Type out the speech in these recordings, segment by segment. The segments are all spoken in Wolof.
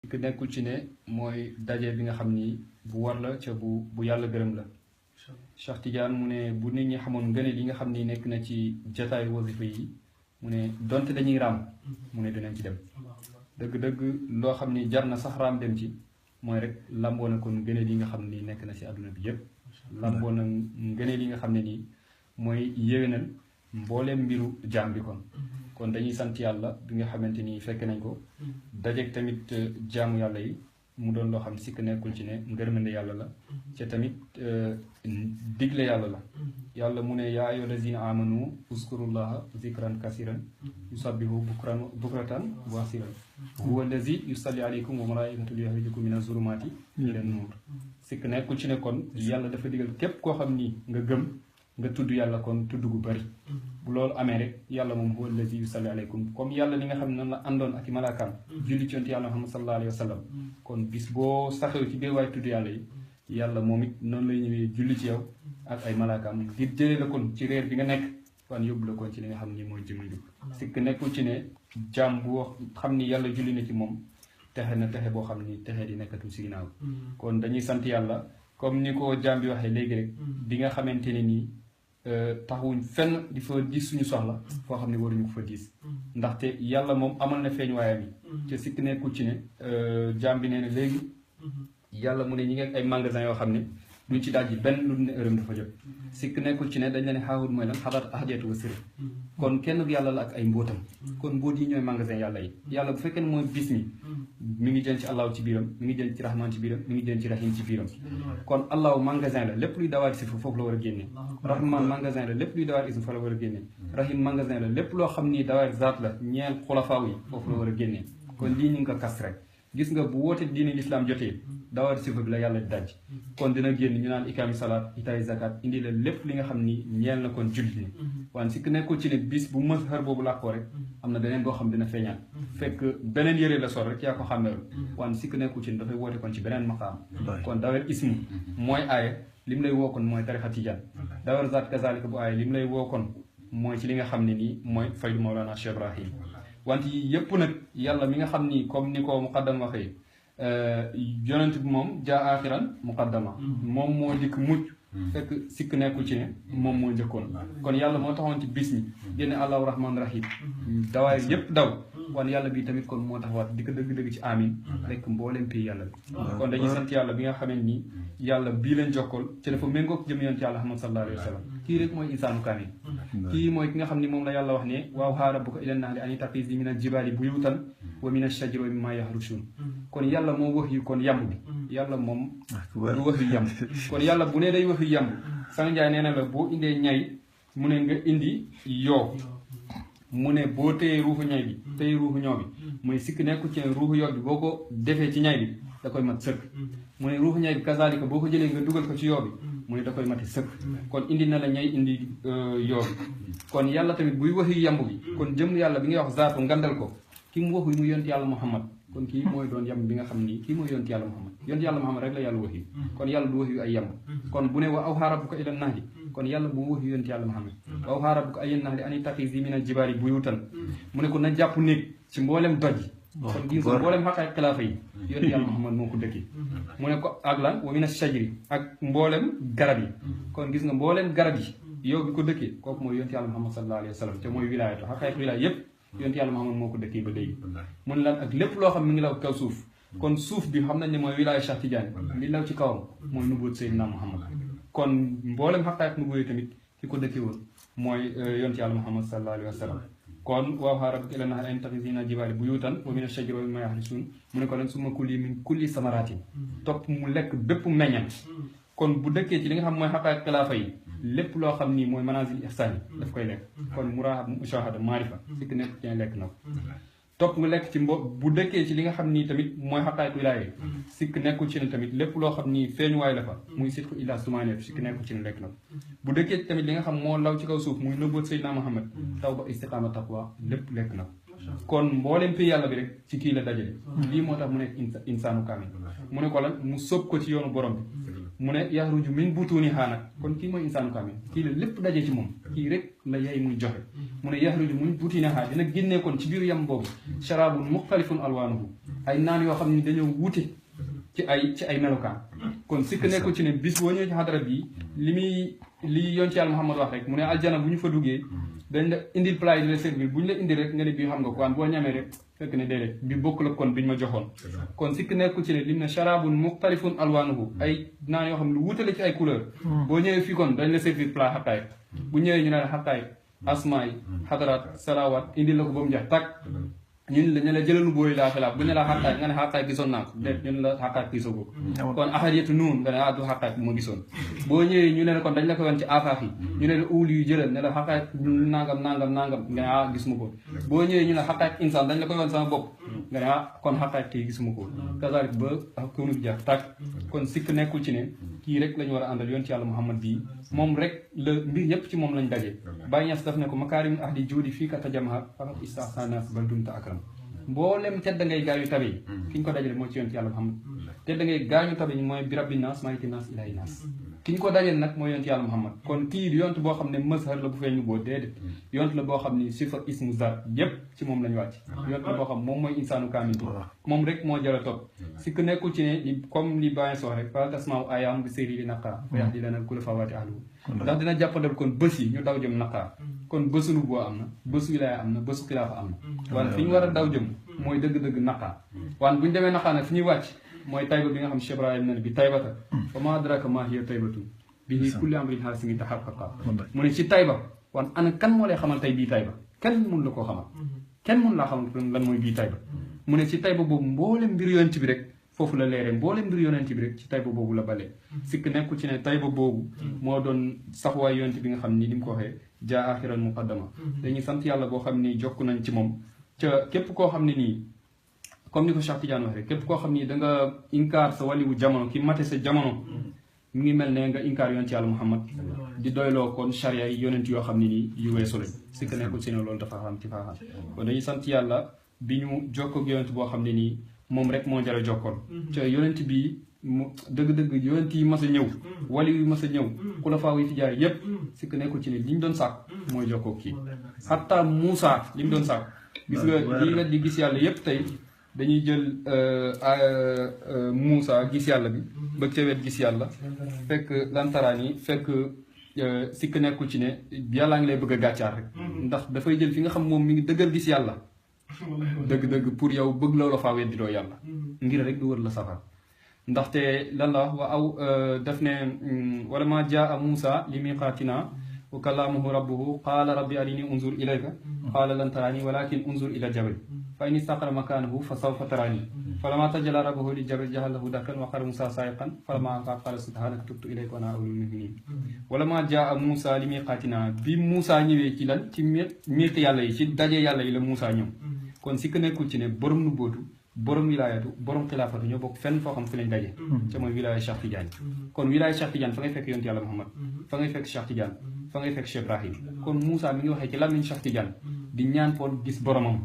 ki nekkul ci ne mooy daje bi nga xam ni bu war la ca bu yàlla gërëm la. Cheikh Tidiane mu ne bu nit ñi xamoon ngëneel yi nga xam ni nekk na ci jataay wasifa yi mu ne donte dañuy raam mu ne dinañ ci dem dëgg-dëgg loo xam ni jar na sax raam dem ci mooy rek lamboo na kon ngëneel yi nga xam ni nekk na ci àdduna bi yépp lamboo na ngëneel yi nga xam ne nii mooy yéwénal mbooleem mbiru jaam bi kon dañuy sant yàlla bi nga xamante ni fekk nañ ko dajeeg tamit jaamu yàlla yi mu doon loo xam sikk nekkul ci ne ngërmande yàlla la ca tamit digle yàlla la yàlla mu ne yaa ayyuha lazina amanu uzkurullaha zikran kasiran yusabbihu bukratan wa asiran huwa allazi yusalli alaykum wa malaikatu yukhrijukum mina zulumati ila nur sikk nekkul ci ne kon yàlla dafa digal képp koo xam ni nga gëm nga tudd yàlla kon tudd gu bari bu loolu amee rek yàlla moom huwa allazi yusalli alaykum comme yàlla li nga xam ne noonu la àndoon ak i malaakaam julli ci yonent yàlla Muhammad sallallahu alayhi wa sallam kon bis boo saxew ci biir waay tudd yàlla yi yàlla moom it noonu lay ñëwee julli ci yow ak ay malaakaam ngir jëlee la kon ci réer bi nga nekk kon yóbbu la kon ci li nga xam ni mooy jëmm bi sikk nekkul ci ne jaam bu xam ni yàlla julli na ci moom texe na texe boo xam ni texe di nekkatu si ginnaaw kon dañuy sant yàlla comme ni ko jaam bi waxee léegi rek bi nga xamante ne nii taxawuñ fenn di fa diis suñu soxla foo xam ne waruñu ko fa diis ndaxte yàlla moom amal na feeñ waayam yi te sikk nekkul ci ne jaam bi nee na léegi yàlla mu ne ñi ngi ay magasin yoo xam ne duñ ci daaj benn lu ne ërëm dafa jot sikk nekkul ci ne dañ la ne xaawut mooy lan xalaat ahadiyatu wa sirr kon kenn yàlla la ak ay mbóotam kon mbóot yi ñooy magasin yàlla yi yàlla bu fekkee ne mooy bis mi ngi jën ci allahu ci biiram mi ngi jën ci rahman ci biiram mi ngi jën ci rahim ci biiram kon allahu magasin la lépp luy dawaat si foofu la war a génnee rahman magasin la lépp luy dawaat ism fa la war a génnee rahim magasin la lépp loo xam ni dawaat zaat la ñeel xulafaaw yi foofu la war a génnee kon lii ñu ngi ko kas rek gis nga bu woote diine lislaam jotee dawaat sifa bi la yàlla di daj kon dina génn ñu naan ikaami salaat itaay zakat indi la lépp li nga xam ni ñeel na kon jullit ni waan sikk nekkul ci ne bis bu mës xar boobu làkkoo rek am na beneen boo xam dina feeñaat fekk beneen yëre la sol rek yaa ko xàmmeeru waan sikk nekkul ci ne dafay woote kon ci beneen maqaam kon dawal ismu mooy aaya li mu lay woo kon mooy tarixa tijaan dawal zaat kazalika bu aaya li mu lay woo kon mooy ci li nga xam ne nii mooy faydu Mawlana Cheikh Ibrahim wante yi yëpp nag yàlla mi nga xam ni comme ni ko muqaddam waxee yonent bi moom jaa axiran muqaddama moom moo dikk mucc fekk sikk nekkul ci ne moom moo njëkkoon kon yàlla moo taxawoon ci bis mi génne allahu rahman rahim dawaay yëpp daw wan yàlla bi tamit kon moo taxawaat di ko dëgg-dëgg ci amin rek mboolem pii yàlla bi kon dañuy sant yàlla bi nga xamee nii yàlla bii leen jokkool ci dafa méngoog jëm yonent yàlla Muhammad sallallahu alayhi wa sallam kii rek mooy insaanu kaamil kii mooy ki nga xam ne moom la yàlla wax ne waaw haa rabbuka ilan nahli an ittaxizi min al jibaali buyutan wa min ash-shajari wa mimma yahrushun kon yàlla moo wax yu kon yamb bi yàlla moom du wax yu yamb kon yàlla bu ne day wax yu yamb sang njaay nee na la boo indee ñay mu ne nga indi yoo mu ne boo téyee ruuxu ñay bi téyee ruuxu ñoo bi mu ne sikk nekku ci ruuxu yoo bi boo ko defee ci ñay bi da koy mat sëkk mu ne ruuxu ñay bi kazalika boo ko jëlee nga dugal ko ci yoo bi mu ne da koy mati sëkk kon indi na la ñay indi yoo bi kon yàlla tamit buy waxi yamb bi kon jëm yàlla bi ngay wax zaatu ngandal ko ki mu waxu mu yonti yàlla Muhammad kon kii mooy doon yamb bi nga xam ni kii mooy yonti yàlla Muhammad yonti yàlla Muhammad rek la yàlla waxi kon yàlla du waxi ay yamb kon bu ne wa awhaa rabbuka ilan nahli kon yàlla bu waxi yonti yàlla Muhammad wa awhaa rabbuka ilan nahli an ittaxizi mina jibaali buyutan mu ne ko na jàpp néeg ci mboolem doj kon gis nga mboolem xaqaay xilaafa yi yonti yàlla Muhammad moo ko dëkki mu ne ko ak lan wa mina shajari ak mboolem garab yi kon gis nga mboolem garab yi yow bi ko dëkkee kooku mooy yonti yàlla Muhammad sallallahu alayhi wa sallam te mooy wilaayatu xaqaay wilaay yépp yonti yàlla Muhammad moo ko dëkkee ba léegi mu ne lan ak lépp loo xam mi ngi law kaw suuf kon suuf bi xam nañ ne mooy wilaaya Cheikh Tidiane li law ci kawam mooy nubuwat Seydina Muhammad kon mboolem xaqaay nubuwat tamit ki ko dëkkee woon mooy yonti yàlla Muhammad sallallahu alayhi wa sallam kon wa awhaa rabbuka ilan nahli an ittaxizi mina jibaali buyutan wa mina shajari wa mimma yahrushun mu ne ko lan summa kuli min kulli samaratin topp mu lekk bépp meññant kon bu dëkkee ci li nga xam mooy xaqaay xilaafa yi lépp loo xam ni mooy manazil ihsaan yi daf koy lekk kon murahab mushahada maarifa sikk nekk ci lekk na ko topp nga lekk ci bu dëkkee ci li nga xam ni tamit mooy xaqaayat wilaaya sikk nekkul ci ne tamit lépp loo xam ni feeñuwaay la fa muy sitku illa sumaneetu sikk nekkul ci ne lekk na ko bu dëkkee ci tamit li nga xam moo law ci kaw suuf muy nëbboot Seydina Muhammad tawba istiqaama taqwa lépp lekk na ko kon mboolem fi yàlla bi rek ci kii la dajale lii moo tax mu nekk insaanu kaamil mu ne ko lan mu sóob ko ci yoonu borom bi mu ne yaxruju min butunihaa nag kon kii mooy insaanu kaamil kii la lépp daje ci moom kii rek la yay muy joxe mu ne yaxruju min butunihaa dina génnee kon ci biir yam boobu sharabun muxtalifun alwaanuhu ay naan yoo xam ni dañoo wute ci ay melokaan kon sikk nekkul ci ne bis boo ñëwee ci xadara bii li yoon ci yàlla Muhammad wax rek mu ne aljana bu ñu fa duggee dañ la indil plat yi di la servir bu ñu la indi rek nga ne bii xam nga ko waan boo ñamee rek fekk ne déedéet bi bokk la kon biñ ma joxoon kon sikk nekkul ci ne lim ne sharabun muxtalifun alwaanuhu ay naan yoo xam ne lu wutale ci ay couleur boo ñëwee fii kon dañ la servir plat xattaay bu ñëwee ñu ne la xattaay asmaay xadaraat salawaat indil la ko ba mu jeex tàkk ñun la jëlalu booy laa xilaaf bu ne la xaqaay nga ne xaqaay gisoon naa ko déet ñun la xaqaay gisoo ko kon axariyatu nuun nga ne du xaqaay bu ma gisoon boo ñëwee ñu ne la kon dañ la ko woon ci afaax yi ñu ne la uul yu jëlal ne la xaqaay nangam nga ne gis ma ko boo ñëwee ñu ne xaqaay insaan dañ la ko woon sama bopp nga ne kon xaqaay kii gisuma ko kazalik ba konu bi jeex tàkk kon sikk nekkul ci ne kii rek la ñu war a àndal yoon ci yàlla Muhammad bii moom rek la mbir yépp ci moom lañ daje Baye Niass daf ne ko makaarim ahdi juudi fii ka tajamaha faqat istahsanas bal dumta akram mboolem tedd ngay gaañu tabe yi ki ñu ko dajale mooy ci yoon ci yàlla Muhammad tedd ngay gaañu tabe yi mooy bi rabbi naas maliki naas ilaahi naas ki ñu ko dajale nag mooy yoon ci yàlla Muhammad kon kii di yont boo xam ne mazhar la bu feeñu boo déedéet yont la boo xam ni sifa ismu zar yépp ci moom lañu wàcc yont la boo xam moom mooy insaanu kaamil bi moom rek moo jara topp si ku nekkul ci ne comme li Baye soo rek fa tasmaaw ayaam bi séri li naqaa fa yax di lana kula fawaati ahlu ndax dina jàppandal kon bés yi ñu daw jëm naqaa kon bésu nubuwa am na bésu wilaaya am na bésu xilaafa am na waan fi ñu war a daw jëm mooy dëgg-dëgg naqaa waan bu ñu demee naqaa nag fi ñuy wàcc mooy tayba bi nga xam Cheikh Ibrahim na ne bi taybata fa ma adraka ma hiya taybatun bihi kulli amrin haasimin tahaqqaqa mu ne ci tayba wan ana kan moo lay xamal tey bii tayba kenn mun la koo xamal kenn mun laa xamal lan mooy bii tayba mu ne ci tayba boobu mboolem mbir yonent bi rek foofu la leeree mboolem mbir yonent bi rek ci tayba boobu la balee sikk nekkul ci ne tayba boobu moo doon saxuwaay yonent bi nga xam ni mu ko waxee jaa axiran muqaddama dañuy sant yàlla boo xam ni jokk nañ ci moom ca képp koo xam ne nii comme ni ko Cheikh Tidiane wax rek képp koo xam ni da nga inkaar sa waliwu jamono ki mate sa jamono mi ngi mel ne nga inkaar yonent yàlla Muhammad di doyloo kon charia yi yonent yoo xam ne nii yu weesu lañ sikk nekkul ci ne loolu dafa xam ci faaxam kon dañuy sant yàlla bi ñu jokkoog yonent boo xam ne nii moom rek moo jar a jokkoon ca yonent bii mu dëgg-dëgg yonent yi mas a ñëw wali yu mas a ñëw ku la faaw yi fi jaar yépp sikk nekkul ci ne li ñu doon sàkk mooy jokkoog kii xatta Muusa li mu doon sàkk gis nga lii nga di gis yàlla yépp tey dañuy jël Muusa gis yàlla bi ba ca wet gis yàlla fekk lantaraan yi fekk sikk nekkul ci ne yàllaa ngi lay bëgg a gàccaar rek ndax dafay jël fi nga xam moom mi ngi dëggal gis yàlla dëgg-dëgg pour yow bëgg loola faa weddiloo yàlla ngir rek du wër la safar ndaxte lan la wax wa aw daf ne wala ma jaa Muusa li miqaatina wa kallamahu rabbuhu qaala rabbi arini unzur ilayka qaala lan taraani walakin unzur ila jabal fa in istaqara makanahu fa sawfa taraani falamma tajalla rabbuhu li jabal jahalahu dakkan wa xara Muusa saayiqan falamma afaaqa qaala subhaanaka tubtu ilayka wa ana awwalul mu'minin wala ma jaa Muusa li miqaatina bi Muusa ñëwee ci lan ci miiq yàlla yi ci daje yàlla yi la Muusa ñëw kon sikk nekkul ci ne borom nu bootu borom wilaayatu borom xilaafatu ñoo bokk fenn foo xam fi lañ daje ca mooy wilaaya Cheikh Tidiane kon wilaaya Cheikh Tidiane fa ngay fekk yonent yàlla Muhammad fa ngay fekk Cheikh Tidiane fa ngay fekk Cheikh Ibrahim kon Muusa mi ngi waxee ci làmmiñ Cheikh Tidiane di ñaan poon gis boromam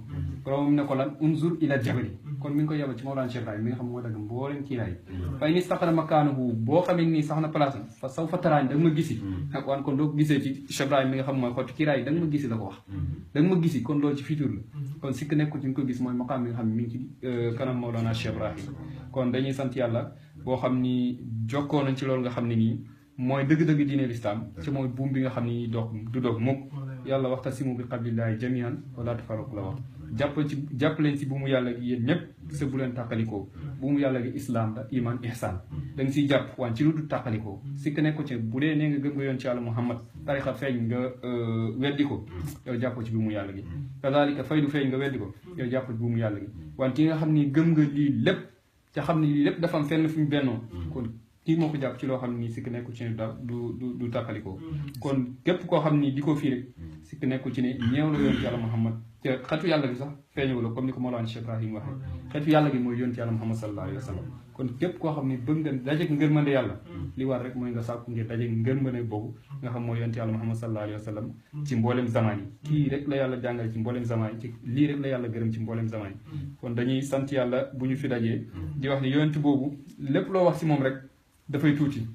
ne ko lan unzur ila jabali kon mi ngi ko yebal ci Mawlana Cheikh Ibrahim mi nga xam moo dagg mbooleem kiiraay fay ni istaqara makaanahu boo xamee nii sax na place fa saw fa taraani da nga ma gisi ak waan kon doo ko gisee ci Cheikh Ibrahim mi nga xam mooy xotti kiiraay da nga ma gisi la ko wax da nga ma gisi kon loolu ci futur la kon sikk nekkul ci nga ko gis mooy maqaam mi nga xam ne mi ngi ci kanam Mawlana Cheikh Ibrahim kon dañuy sant yàlla boo xam ni jokkoo nañ ci loolu nga xam ne nii mooy dëgg-dëgg diine lislaam ci mooy buum bi nga xam ni doog du doog mukk yàlla waxtasimu bi hablillahi jamian wala tafarraqu la wax jàpp leen si buumu yàlla gi yéen ñëpp sa bu leen tàqalikoo buumu yàlla gi islam la iman ihsan da nga siy jàpp waan ci lu du tàqalikoo sikk nekko ci bu dee nee nga gëm nga yoon ci yàlla Muhammad tarixa feeñ nga weddi ko yow jàppoo ci buumu yàlla gi kazalika faydu feeñ nga weddi ko yow jàppoo ci buumu yàlla gi waan ki nga xam ni gëm nga lii lépp ca xam ne lii lépp dafa am fenn fi ñu bennoo kon kii moo ko jàpp ci loo xam ne nii sikk nekkul ci ne du tàqalikoo kon képp koo xam ni di ko fii rek sikk nekkul ci ne ñeew la yoon ci yàlla Muhammad te xetu yàlla gi sax feeñewu la comme ni ko Mawlana Cheikh Ibrahim waxee xetu yàlla gi mooy yoon ci yàlla Muhammad sallallahu alayhi wa sallam kon képp koo xam ne bëgg nga dajeeg ngërmande yàlla li war rek mooy nga sàkku ngir dajeeg ngërmande boobu nga xam mooy yoon ci yàlla Muhammad sallallahu alayhi wa sallam ci mboolem zaman yi kii rek la yàlla jàngale ci mboolem zaman yi ci lii rek la yàlla gërëm ci mboolem zaman yi kon dañuy sant yàlla bu ñu fi dajee di wax ne yonent boobu lépp loo wax si moom rek dafay tuuti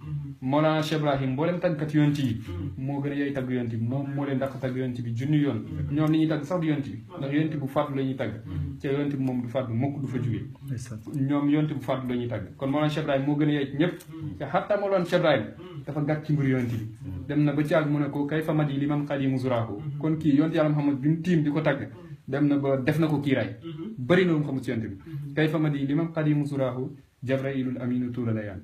Mawlana Cheikh Ibrahim mboolem tàggkat yonent yi moo gën a yey tagg yonent bi moom moo leen dàq tagg yonent bi junni yoon ñoom li ñuy tagg sax du yonent bi ndax yonent bu faatu la ñuy tagg te yonent bi moom du faatu mukk du fa jógee ñoom yonent bu faatu la ñuy tagg kon Mawlana Cheikh Ibrahim moo gën a yey ci ñëpp te xatta Mawlana Cheikh Ibrahim dafa gàtt ci mbir yonent bi dem na ba ci àgg mu ne ko kay fa mat yi li mam xadimu zuraahu kon kii yonent yàlla Muhammad bi mu tiim di ko tagg dem na ba def na ko kiiraay bëri na lu mu xamul ci yonent bi kay fa mat yi li mam xadimu zuraahu jabrailul aminu tuula layaan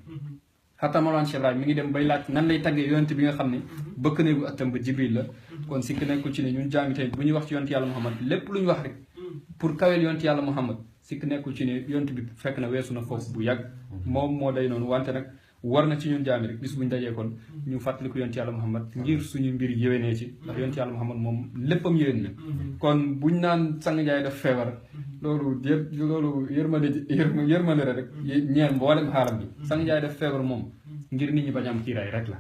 xataa Mawlana Cheikh Ibrahim mi ngi dem bay laaj nan lay taggee yonent bi nga xam ne bëkk néegu attam ba Jibril la kon sikk nekkul ci ne ñun jaami tey bu ñuy wax ci yonent yàlla Muhammad lépp lu ñu wax rek pour kawel yonent yàlla Muhammad sikk nekkul ci ne yonent bi fekk na weesu na foofu bu yàgg moom moo day noonu wante nag war na ci ñun jaami rek bis buñ dajee kon ñu fàttaliku yonent yàlla Muhammad ngir suñu mbir yéwénee ci ndax yonent yàlla Muhammad moom léppam yéwén na kon buñ naan sang Njaay daf feebar loolu yërmande rek ñeel mboolem xaalam bi sang Njaay daf feebar moom ngir nit ñi bañ am kiiraay rek la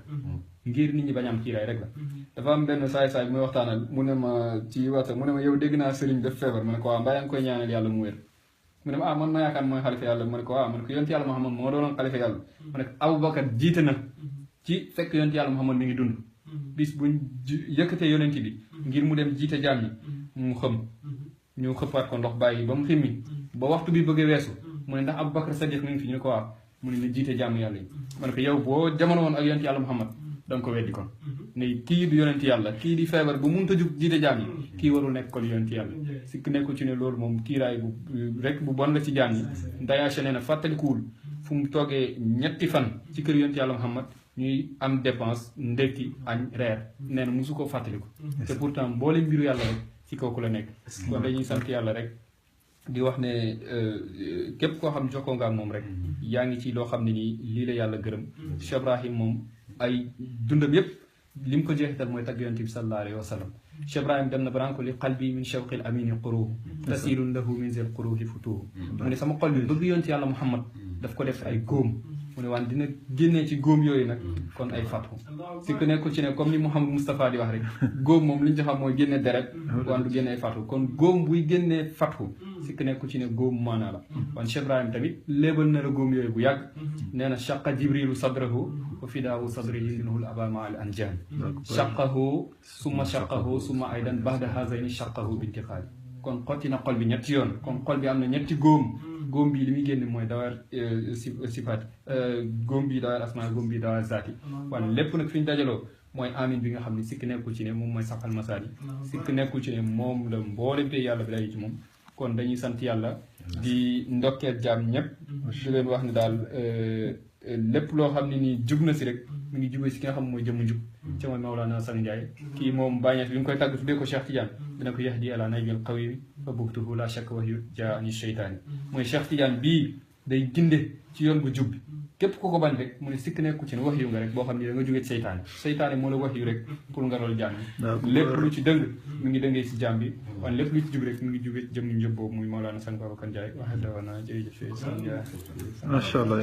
ngir nit ñi bañ am kiiraay rek la dafa am benn saay-saay bi muy waxtaanal mu ne ma ci waxta mu ne ma yow dégg naa sëriñ daf feebar ma ne ko waaw mbaa yaa ngi koy ñaanal yàlla mu wér mu ne ma man ma yaakaar mooy xalifa yàlla ma ne ko waaw ma ne ko yonent yàlla Muhammad moo doonoon xalifa yàlla ma ne ko Abubakar jiite na ci fekk yonent yàlla Muhammad mi ngi dund bis buñ yëkkatee yonent bi ngir mu dem jiite jaam ñi mu xëm ñu xëppaat ko ndox bàyyi ba mu ximmi ba waxtu bi bëggee weesu mu ne ndax Abubakar Sadiq mi ngi fi ñu ne ko waaw mu ne na jiite jaam yàlla yi ma ne ko yow boo jamono woon ak yonent yàlla Muhammad danga ko weddi kon ne kii du yonent yàlla kii di feebar bu mënut a jug jiite jaam yi kii warul nekk kon yonent yàlla sikk nekkul ci ne loolu moom kiiraay bu rek bu bon la ci jaam yi Ndayaacha nee na fàttalikuwul fu mu toogee ñetti fan ci kër yonent yàlla Muhammad ñuy am dépense ndekki añ reer nee na mosu koo fàttaliku te pourtant mboolem mbiru yàlla rek ci kooku la nekk kon dañuy sant yàlla rek di wax ne képp koo xam jokkoo nga ak moom rek yaa ngi ci loo xam ne nii lii la yàlla gërëm Cheikh Ibrahim moom ay dundam yépp li mu ko jeexital mooy tagg yonent bi sallallahu alayhi wa sallam Cheikh Ibrahim dem na ba naan ko li qalbi min shawqil amini quruhu tasirun lahu min zil quruhi futuhu mu ne sama xol bi bëgg yonent yàlla Muhammad daf ko def ay góom mu ne waan dina génnee ci góom yooyu nag kon ay fatxu si ku nekkul ci ne comme ni Mouhamed Moustapha di wax rek góom moom li ñu ci xam mooy génne deret waan du génne ay fatxu kon góom buy génnee fatxu si ku nekkul ci ne góom maanaa la wan Cheikh Ibrahim tamit léebal na la góom yooyu bu yàgg nee na chaqa jibrilu sadrahu wa fidaahu sadrihi minhul abama al anjam chaqahu summa aydan baxda hazayni chaqahu bintiqaali kon xotti na xol bi ñetti yoon kon xol bi am na ñetti góom bii li muy génne mooy dawar sifaat góom bii dawar asmaa góom bii dawar zaati wan lépp nag fi ñu dajaloo mooy amin bi nga xam ne sikk nekkul ci ne moom mooy saxal masaal yi sikk nekkul ci ne moom la mboolem pay yàlla bi lay ci moom kon dañuy sant yàlla di ndokkeel jaam ñëpp di leen wax ne daal lépp loo xam ne nii jub na si rek mu ngi jubee si ki nga xam mooy jëmm jub ca mooy Mawlana Sang Ndiaye kii moom bàññees bi ñu koy tàgg tuddee ko Cheikh Tidiane dina ko yahdi ala najmil qawimi fa buktuhu la shakka wa jaa ani sheytaani mooy Cheikh Tidiane bii day ginde ci yoon bu jub bi képp ku ko bañ rek mu ne sikk nekku ci ne wax yu nga rek boo xam ne da nga jógee ci seytaane moo la wax yu rek pour nga rool jaam bi lépp lu ci dëng mu ngi dëngee si jaam bi wan lépp lu ci jub rek mu ngi jubee jëm njëb boobu muy Mawlana Sang Babacar Ndiaye waxe dawana jërëjëf Sang Ndiaye. Macha Allah.